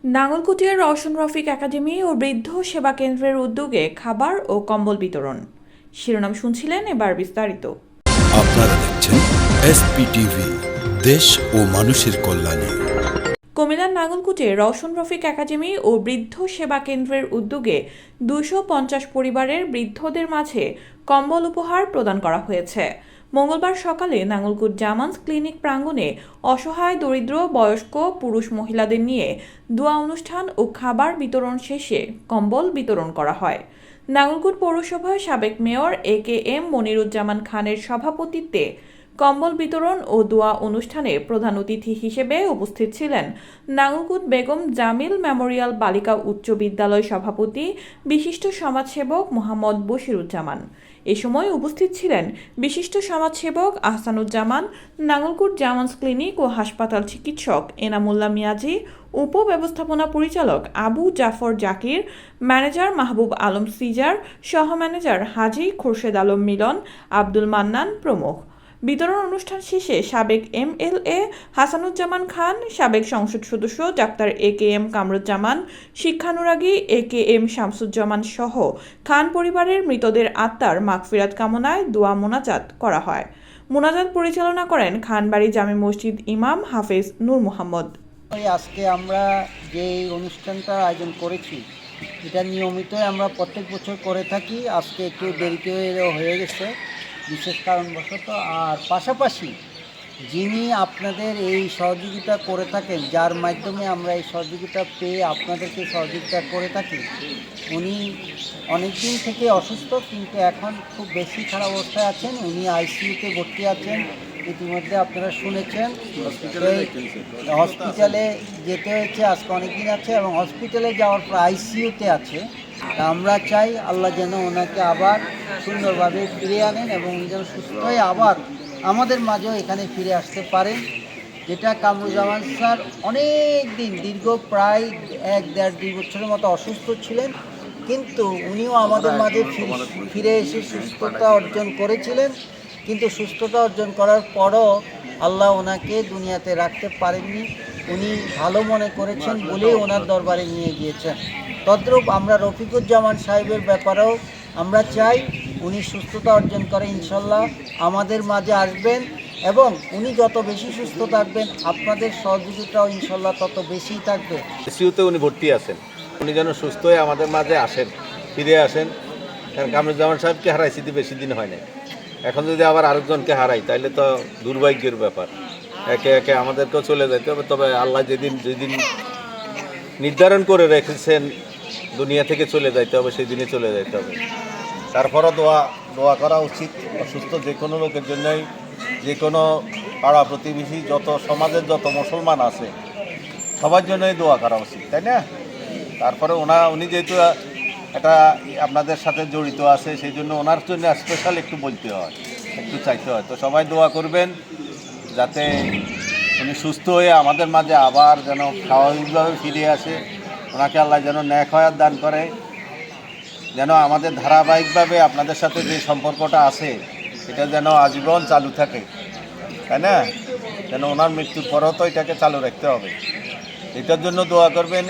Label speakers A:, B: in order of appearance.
A: নাঙ্গলকুটিয়ার Rowshan Rafiq academy ও বৃদ্ধ সেবা কেন্দ্রের উদ্যোগে খাবার ও কম্বল বিতরণ। শিরোনাম শুনছিলেন, এবার বিস্তারিত।
B: আপনারা দেখছেন এসপিটিভি, দেশ ও মানুষের কল্যাণে।
A: কুমিল্লার নাঙ্গলকুটির রওশন রফিক একাডেমি ও বৃদ্ধ সেবা কেন্দ্রের উদ্যোগে 250 পরিবারের বৃদ্ধদের মাঝে কম্বল উপহার প্রদান করা হয়েছে। মঙ্গলবার সকালে নাঙ্গলকুট জামান্স ক্লিনিক প্রাঙ্গণে অসহায়, দরিদ্র, বয়স্ক পুরুষ মহিলাদের নিয়ে দোয়া অনুষ্ঠান ও খাবার বিতরণ শেষে কম্বল বিতরণ করা হয়। নাঙ্গলকুট পৌরসভার সাবেক মেয়র AKM মনিরুজ্জামান খানের সভাপতিত্বে কম্বল বিতরণ ও দোয়া অনুষ্ঠানে প্রধান অতিথি হিসেবে উপস্থিত ছিলেন নাঙ্গলকুট বেগম জামিল মেমোরিয়াল বালিকা উচ্চ বিদ্যালয় সভাপতি বিশিষ্ট সমাজসেবক মোহাম্মদ বশিরুজ্জামান। এ সময় উপস্থিত ছিলেন বিশিষ্ট সমাজসেবক আহসানুজ্জামান, নাঙ্গলকুট জামান্স ক্লিনিক ও হাসপাতাল চিকিৎসক এনামুল্লাহ মিয়াজি, উপব্যবস্থাপনা পরিচালক আবু জাফর জাকির, ম্যানেজার মাহবুব আলম সিজার, সহ ম্যানেজার হাজী খোরশেদ আলম মিলন, আব্দুল মান্নান প্রমুখ। বিতরণ অনুষ্ঠান শেষে সাবেক MLA হাসানুজ্জামান খান, সাবেক সংসদ সদস্য ডাক্তার AKM কামরুজ্জামান, শিক্ষানুরাগী AKM শামসুজ্জামান সহ খান পরিবারের মৃতদের আত্মার মাগফিরাত কামনায় দোয়া মোনাজাত করা হয়। মোনাজাত পরিচালনা করেন খানবাড়ি জামে মসজিদ ইমাম হাফেজ নূর মোহাম্মদ।
C: আজকে আমরা যে অনুষ্ঠানটা আয়োজন করেছি, এটা নিয়মিতই আমরা প্রত্যেক বছর করে থাকি। আজকে একটু দেরিতে হয়ে গেছে বিশেষ কারণবশত। আর পাশাপাশি যিনি আপনাদের এই সহযোগিতা করে থাকেন, যার মাধ্যমে আমরা এই সহযোগিতা পেয়ে আপনাদেরকে সহযোগিতা করে থাকি, উনি অনেক দিন থেকে অসুস্থ, কিন্তু এখন খুব বেশি খারাপ অবস্থায় আছেন। উনি ICUতে ভর্তি আছেন, ইতিমধ্যে আপনারা শুনেছেন। হসপিটালে যেতে হয়েছে, আজকে অনেক দিন আছে এবং হসপিটালে যাওয়ার পর ICUতে আছে। আমরা চাই আল্লাহ যেন ওনাকে আবার সুন্দরভাবে ফিরে আনেন এবং উনি যেন সুস্থ হয়ে আবার আমাদের মাঝেও এখানে ফিরে আসতে পারেন। যেটা কামরুজ্জামান স্যার অনেক দিন, দীর্ঘ প্রায় 1-1.5-2 বছরের মতো অসুস্থ ছিলেন, কিন্তু উনিও আমাদের মাঝে ফিরে এসে সুস্থতা অর্জন করেছিলেন। কিন্তু সুস্থতা অর্জন করার পরও আল্লাহ ওনাকে দুনিয়াতে রাখতে পারেননি। উনি ভালো মনে করেছেন বলেই ওনার দরবারে নিয়ে গিয়েছেন। তদ্রূপ আমরা রফিকুজ্জামান সাহেবের ব্যাপারেও আমরা চাই উনি সুস্থতা অর্জন করে ইনশাল্লাহ আমাদের মাঝে আসবেন, এবং উনি যত বেশি সুস্থ থাকবেন আপনাদের সহযোগিতাও ইনশাল্লাহ তত বেশি থাকবে।
D: ICUতে উনি ভর্তি আছেন, উনি যেন সুস্থ হয়ে আমাদের মাঝে আসেন, ফিরে আসেন। কারণ কামরুজ্জামান সাহেবকে হারাইছি বেশি দিন হয় না, এখন যদি আবার আরেকজনকে হারাই তাহলে তো দুর্ভাগ্যের ব্যাপার। একে একে আমাদেরকেও চলে যেতে হবে। তবে আল্লাহ যেদিন নির্ধারণ করে রেখেছেন দুনিয়া থেকে চলে যাইতে হবে, সেই দিনে চলে যাইতে হবে। তারপরও দোয়া করা উচিত। অসুস্থ যে কোনো লোকের জন্যই, যে কোনো পাড়া প্রতিবেশী, যত সমাজের যত মুসলমান আছে সবার জন্যই দোয়া করা উচিত, তাই না? তারপরে উনি যেহেতু এটা আপনাদের সাথে জড়িত আছে, সেই জন্য ওনার জন্য স্পেশাল একটু বলতে হয়, একটু চাইতে হয়। তো সবাই দোয়া করবেন যাতে উনি সুস্থ হয়ে আমাদের মাঝে আবার যেন স্বাভাবিকভাবে ফিরে আসে। ওনাকে আল্লাহ যেন নেক হায়াত দান করে, যেন আমাদের ধারাবাহিকভাবে আপনাদের সাথে যে সম্পর্কটা আছে এটা যেন আজীবন চালু থাকে, তাই না? যেন ওনার মৃত্যুর পরও তো এটাকে চালু রাখতে হবে, এটার জন্য দোয়া করবেন।